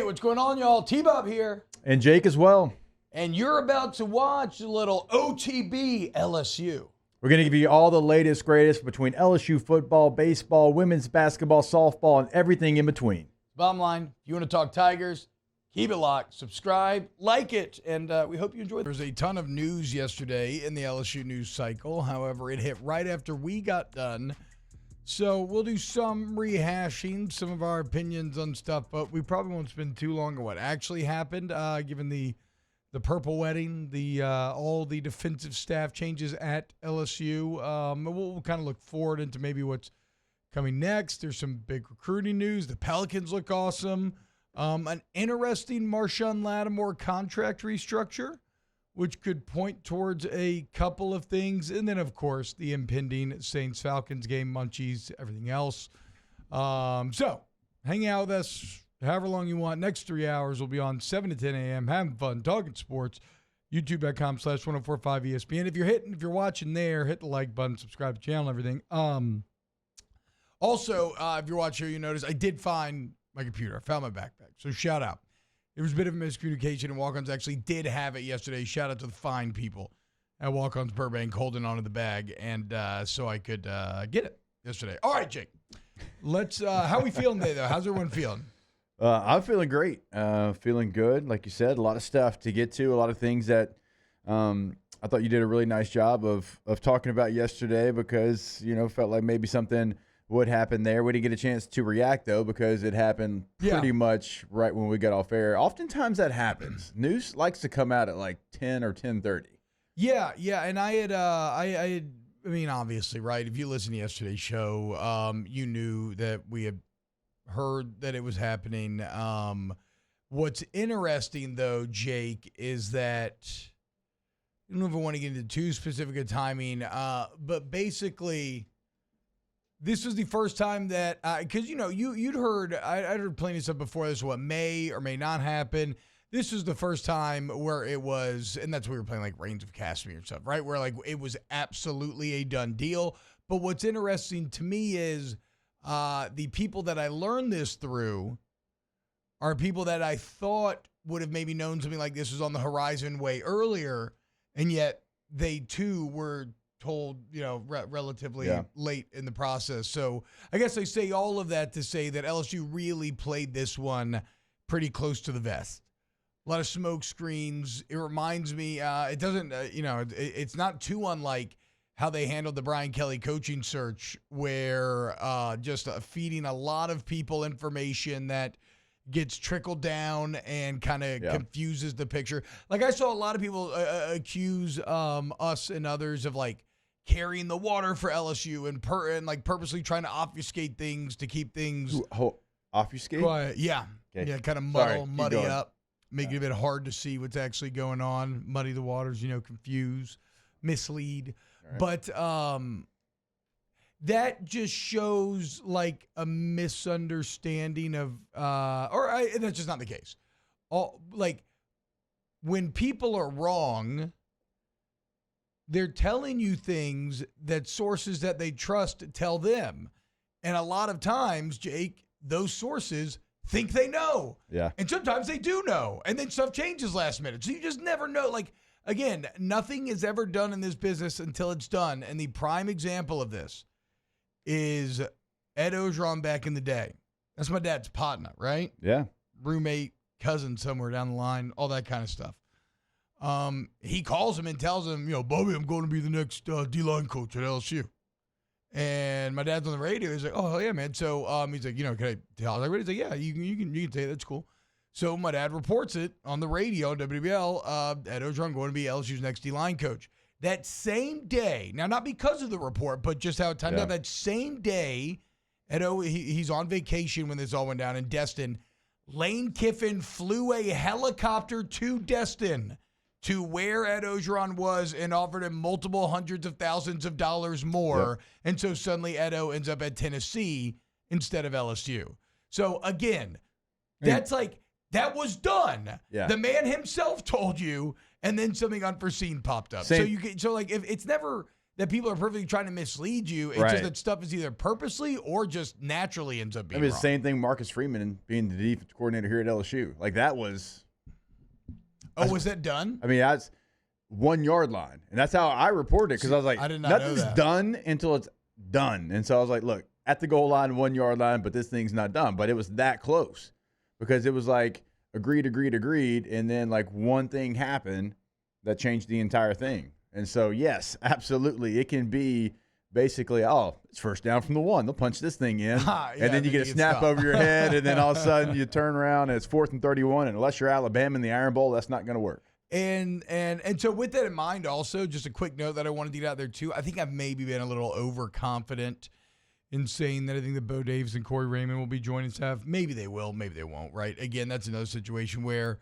what's going on, y'all? T-Bob here. And Jake as well. And you're about to watch a little OTB LSU. We're going to give you all the latest, greatest between LSU football, baseball, women's basketball, softball, and everything in between. Bottom line, if you want to talk Tigers, keep it locked, subscribe, like it, and we hope you enjoy it. There was a ton of news yesterday in the LSU news cycle. However, it hit right after we got done. So we'll do some rehashing, some of our opinions on stuff, but we probably won't spend too long on what actually happened, given the purple wedding, all the defensive staff changes at LSU. We'll kind of look forward into maybe what's coming next. There's some big recruiting news. The Pelicans look awesome. An interesting Marshawn Lattimore contract restructure, which could point towards a couple of things. And then, of course, the impending Saints-Falcons game, munchies, everything else. So hang out with us however long you want. Next 3 hours will be on 7 to 10 a.m. Having fun, talking sports. YouTube.com/1045ESPN. If you're watching there, hit the like button, subscribe to the channel, everything. Also, if you're watching here, you notice I did find my computer. I found my backpack. So shout out. There was a bit of a miscommunication, and Walk-Ons actually did have it yesterday. Shout out to the fine people at Walk-Ons Burbank holding onto the bag, and so I could get it yesterday. All right, Jake. Let's. How are we feeling today, though? How's everyone feeling? I'm feeling great. Feeling good. Like you said, a lot of stuff to get to, a lot of things that I thought you did a really nice job of talking about yesterday because, felt like maybe something would happen there. We didn't get a chance to react, though, because it happened pretty much right when we got off air. Oftentimes that happens. News likes to come out at like 10 or 10:30. Yeah, and I had I mean, obviously, right, if you listened to yesterday's show, you knew that we had heard that it was happening. What's interesting, though, Jake, is that I don't know if I want to get into too specific a timing, but basically this was the first time that, because, you'd heard, I'd heard plenty of stuff before this, what may or may not happen. This was the first time where it was, and that's why we were playing like Reigns of Castamere and stuff, right? Where like it was absolutely a done deal. But what's interesting to me is the people that I learned this through are people that I thought would have maybe known something like this was on the horizon way earlier, and yet they too were told, relatively late in the process. So I guess I say all of that to say that LSU really played this one pretty close to the vest. A lot of smoke screens. It reminds me, it doesn't, it's not too unlike how they handled the Brian Kelly coaching search, where just feeding a lot of people information that gets trickled down and kind of confuses the picture. Like I saw a lot of people accuse us and others of like carrying the water for LSU and like purposely trying to obfuscate things to keep things obfuscate. Quiet. Yeah, kind of muddy up, make it a bit hard to see what's actually going on, muddy the waters, confuse, mislead. Right. But that just shows like a misunderstanding of, that's just not the case. Like when people are wrong, they're telling you things that sources that they trust tell them. And a lot of times, Jake, those sources think they know. Yeah. And sometimes they do know. And then stuff changes last minute. So you just never know. Like, again, nothing is ever done in this business until it's done. And the prime example of this is Ed Ogeron back in the day. That's my dad's partner, right? Yeah. Roommate, cousin somewhere down the line, all that kind of stuff. He calls him and tells him, Bobby, I'm going to be the next D-line coach at LSU. And my dad's on the radio. He's like, oh, hell yeah, man. So he's like, can I tell everybody? He's like, yeah, you can say it. That's cool. So my dad reports it on the radio, WBL, Ed Ogeron going to be LSU's next D-line coach. That same day, now not because of the report, but just how it timed out, that same day, he's on vacation when this all went down in Destin. Lane Kiffin flew a helicopter to Destin to where Ed Ogeron was and offered him multiple hundreds of thousands of dollars more. Yep. And so suddenly Edo ends up at Tennessee instead of LSU. So again, that's like, that was done. Yeah. The man himself told you, and then something unforeseen popped up. So if it's never that people are perfectly trying to mislead you. It's just that stuff is either purposely or just naturally ends up being wrong. The same thing Marcus Freeman being the defense coordinator here at LSU. Like, that was... Oh, was that done? I mean, that's 1 yard line. And that's how I reported it, because I was like, I did not know nothing's that. done until it's done. And so I was like, look, at the goal line, 1 yard line, but this thing's not done. But it was that close, because it was like agreed. And then like one thing happened that changed the entire thing. And so, yes, absolutely. It can be basically, it's first down from the 1. They'll punch this thing in. And then you get a snap over your head. And then all of a sudden you turn around and it's 4th and 31. And unless you're Alabama in the Iron Bowl, that's not going to work. And so with that in mind, also, just a quick note that I wanted to get out there too. I think I've maybe been a little overconfident in saying that I think that Bo Davis and Corey Raymond will be joining staff. Maybe they will, maybe they won't, right? Again, that's another situation where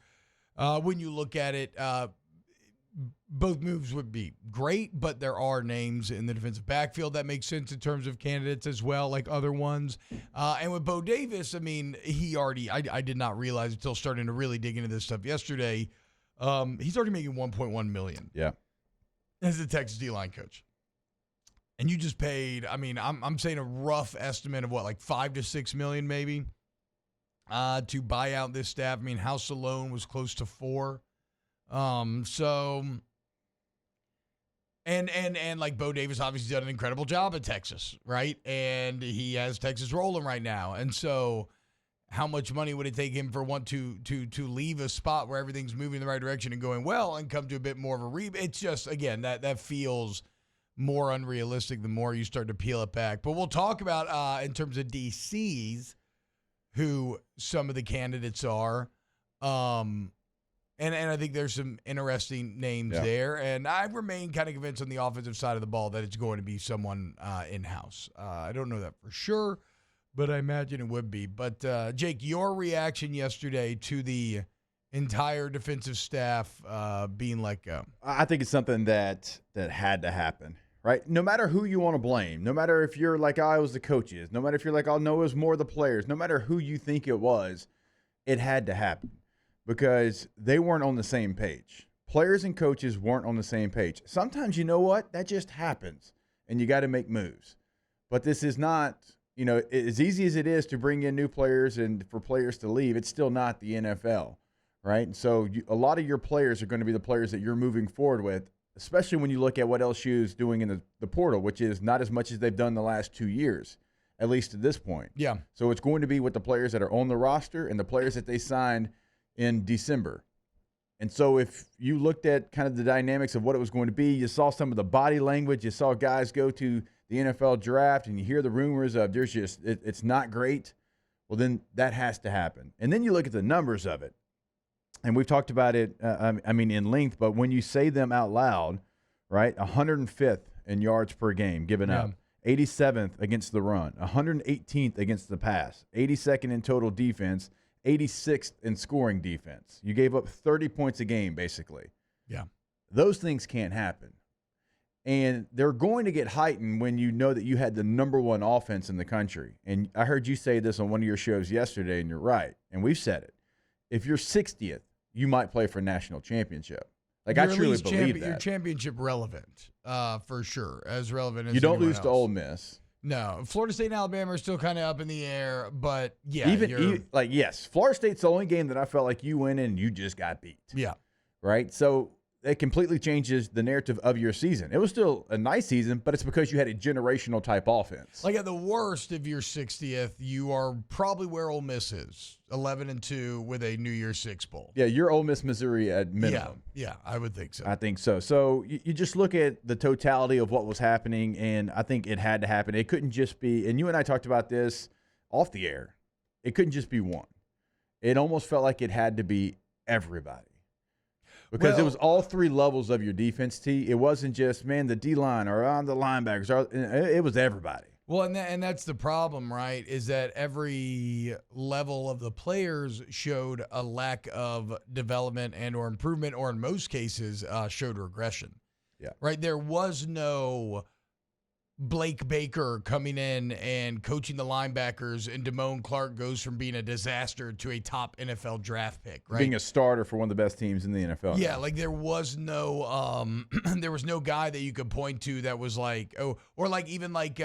when you look at it, both moves would be great, but there are names in the defensive backfield that make sense in terms of candidates as well, like other ones. And with Bo Davis, I mean, I did not realize until starting to really dig into this stuff yesterday, he's already making $1.1 million. Yeah. As the Texas D-line coach. And you just paid, I mean, I'm saying a rough estimate of what, like $5 to $6 million maybe to buy out this staff. I mean, House alone was close to $4 million. So, and like Bo Davis obviously done an incredible job at Texas, right? And he has Texas rolling right now. And so how much money would it take him for one to leave a spot where everything's moving in the right direction and going well and come to a bit more of a It's just, again, that feels more unrealistic the more you start to peel it back. But we'll talk about, in terms of DCs, who some of the candidates are. And I think there's some interesting names there. And I remain kind of convinced on the offensive side of the ball that it's going to be someone in-house. I don't know that for sure, but I imagine it would be. But, Jake, your reaction yesterday to the entire defensive staff being let go? I think it's something that had to happen, right? No matter who you want to blame, no matter if you're like, it was the coaches, no matter if you're like, no, it was more the players, no matter who you think it was, it had to happen because they weren't on the same page. Players and coaches weren't on the same page. Sometimes, you know what? That just happens, and you got to make moves. But this is not, as easy as it is to bring in new players and for players to leave, it's still not the NFL. Right. And so a lot of your players are going to be the players that you're moving forward with, especially when you look at what LSU is doing in the portal, which is not as much as they've done the last 2 years, at least at this point. Yeah. So it's going to be with the players that are on the roster and the players that they signed in December. And so if you looked at kind of the dynamics of what it was going to be, you saw some of the body language, you saw guys go to the NFL draft and you hear the rumors of it's not great. Well, then that has to happen. And then you look at the numbers of it. And we've talked about it, in length, but when you say them out loud, right, 105th in yards per game given up, 87th against the run, 118th against the pass, 82nd in total defense, 86th in scoring defense. You gave up 30 points a game, basically. Yeah. Those things can't happen. And they're going to get heightened when you know that you had the number one offense in the country. And I heard you say this on one of your shows yesterday, and you're right. And we've said it. If you're 60th, you might play for a national championship. Like, I truly believe that. You're championship relevant, for sure, as relevant as you don't lose else. to Ole Miss. No, Florida State and Alabama are still kind of up in the air, but yeah, yes, Florida State's the only game that I felt like you went in and you just got beat. Yeah, right. So it completely changes the narrative of your season. It was still a nice season, but it's because you had a generational type offense. Like at the worst, if you're 60th, you are probably where Ole Miss is, 11-2 with a New Year's Six bowl. Yeah, you're Ole Miss, Missouri at minimum. Yeah, I would think so. I think so. So you just look at the totality of what was happening, and I think it had to happen. It couldn't just be, and you and I talked about this off the air, it couldn't just be one. It almost felt like it had to be everybody. Because it was all three levels of your defense, T. It wasn't just, the D-line or on the linebackers. It was everybody. Well, and that's the problem, right, is that every level of the players showed a lack of development and or improvement, or in most cases showed regression. Yeah. Right? There was no Blake Baker coming in and coaching the linebackers, and Damone Clark goes from being a disaster to a top NFL draft pick, right? Being a starter for one of the best teams in the NFL. Yeah, now. like there was no there was no guy that you could point to that was like, oh, or like even like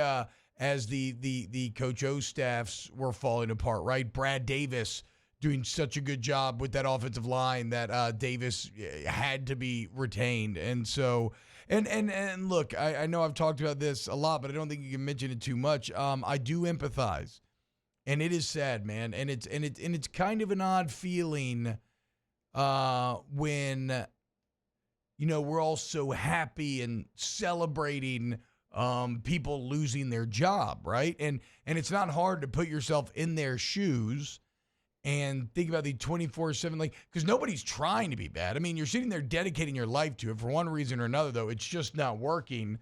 as the Coach O staffs were falling apart, right? Brad Davis doing such a good job with that offensive line that Davis had to be retained. And so and look, I know I've talked about this a lot, but I don't think you can mention it too much. I do empathize. And it is sad, man. And it's kind of an odd feeling when we're all so happy and celebrating people losing their job, right? And it's not hard to put yourself in their shoes and think about the 24/7, like, because nobody's trying to be bad. I mean, you're sitting there dedicating your life to it for one reason or another, though. It's just not working.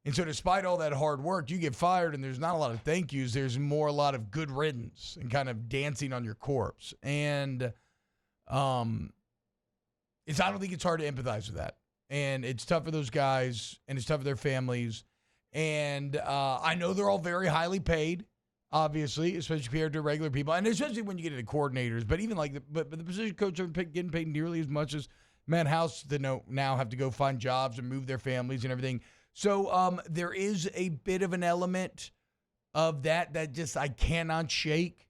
And so despite all that hard work, you get fired and there's not a lot of thank yous. There's more a lot of good riddance and kind of dancing on your corpse. And I don't think it's hard to empathize with that. And it's tough for those guys, and it's tough for their families. And I know they're all very highly paid, obviously, especially compared to regular people, and especially when you get into coordinators. But even like the position coach are getting paid nearly as much as Matt House now have to go find jobs and move their families and everything. So there is a bit of an element of that just I cannot shake,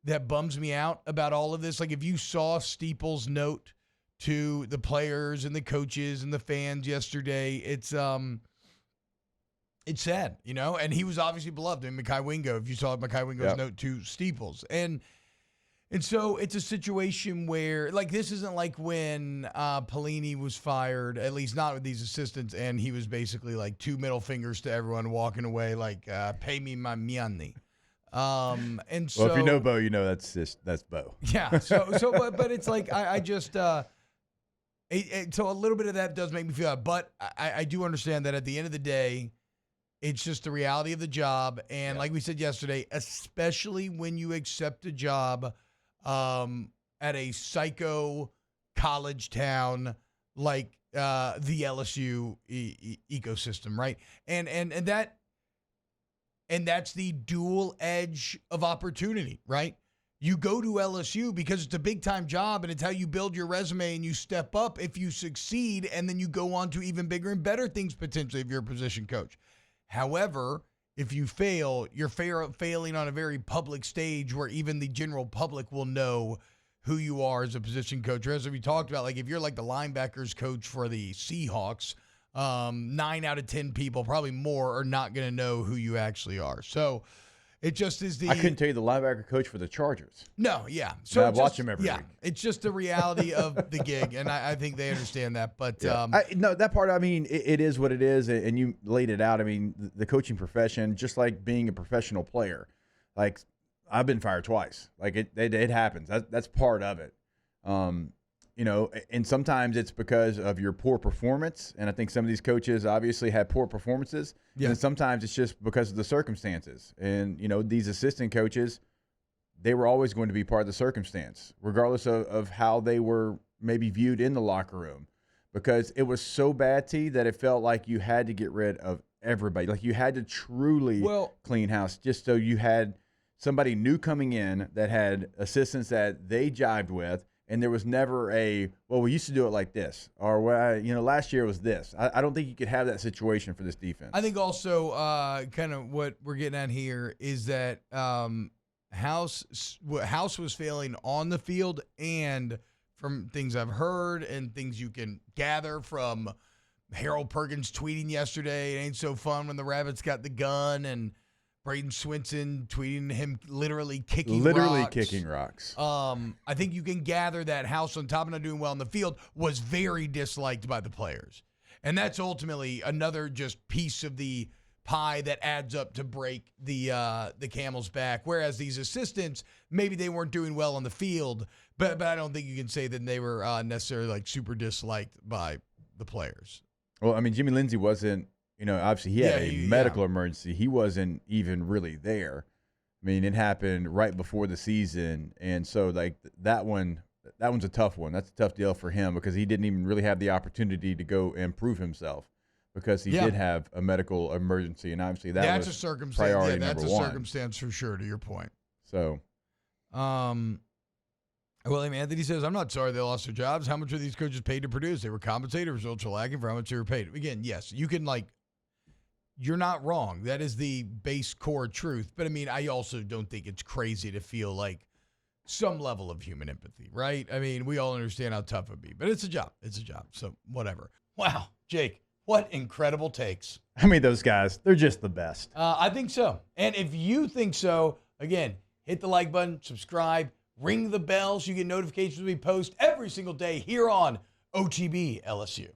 that bums me out about all of this. Like if you saw Steeple's note to the players and the coaches and the fans yesterday, it's sad, and he was obviously beloved. And Mekhi Wingo, if you saw Mekhi Wingo's note to Steeples. And so it's a situation where, like, this isn't like when Pelini was fired, at least not with these assistants, and he was basically like two middle fingers to everyone walking away, like, pay me my money. And so, well, if you know Bo, you know that's Bo. Yeah. But it's like I just so a little bit of that does make me feel bad, but I do understand that at the end of the day, it's just the reality of the job. And like we said yesterday, especially when you accept a job at a psycho college town like the LSU ecosystem, right? And that's the dual edge of opportunity, right? You go to LSU because it's a big-time job, and it's how you build your resume and you step up if you succeed, and then you go on to even bigger and better things potentially if you're a position coach. However, if you fail, you're failing on a very public stage where even the general public will know who you are as a position coach. Or as we talked about, like if you're like the linebackers coach for the Seahawks, 9 out of 10 people, probably more, are not going to know who you actually are. So it just is I couldn't tell you the linebacker coach for the Chargers. No, yeah. So I watch him every week. It's just the reality of the gig, and I think they understand that. But no, that part, I mean, it is what it is, and you laid it out. I mean, the coaching profession, just like being a professional player, like I've been fired twice. Like it happens. That's part of it. And sometimes it's because of your poor performance, and I think some of these coaches obviously had poor performances. Yeah. And sometimes it's just because of the circumstances. And, these assistant coaches, they were always going to be part of the circumstance, regardless of how they were maybe viewed in the locker room, because it was so bad, T, that it felt like you had to get rid of everybody. Like you had to truly clean house just so you had somebody new coming in that had assistants that they jived with. And there was never we used to do it like this, or last year was this. I don't think you could have that situation for this defense. I think also kind of what we're getting at here is that House was failing on the field, and from things I've heard and things you can gather from Harold Perkins tweeting yesterday, it ain't so fun when the Rabbits got the gun, and Braden Swinson tweeting him literally kicking rocks. I think you can gather that House, on top of not doing well in the field, was very disliked by the players. And that's ultimately another just piece of the pie that adds up to break the camel's back. Whereas these assistants, maybe they weren't doing well on the field, but I don't think you can say that they were necessarily like super disliked by the players. Well, I mean, Jimmy Lindsey wasn't, obviously he had a medical emergency. He wasn't even really there. I mean, it happened right before the season. And so like that one's a tough one. That's a tough deal for him because he didn't even really have the opportunity to go and prove himself. because he did have a medical emergency, and obviously that's a circumstance. Priority that's number a one. Circumstance for sure. To your point. So, William Anthony says, "I'm not sorry they lost their jobs. How much are these coaches paid to produce? They were compensated. Results are lacking for how much they were paid." Again, yes, you can you're not wrong. That is the base core truth. But I mean, I also don't think it's crazy to feel like some level of human empathy, right? I mean, we all understand how tough it would be, but it's a job. It's a job. So whatever. Wow, Jake, what incredible takes. I mean, those guys, they're just the best. I think so. And if you think so, again, hit the like button, subscribe, ring the bell so you get notifications when we post every single day here on OTB LSU.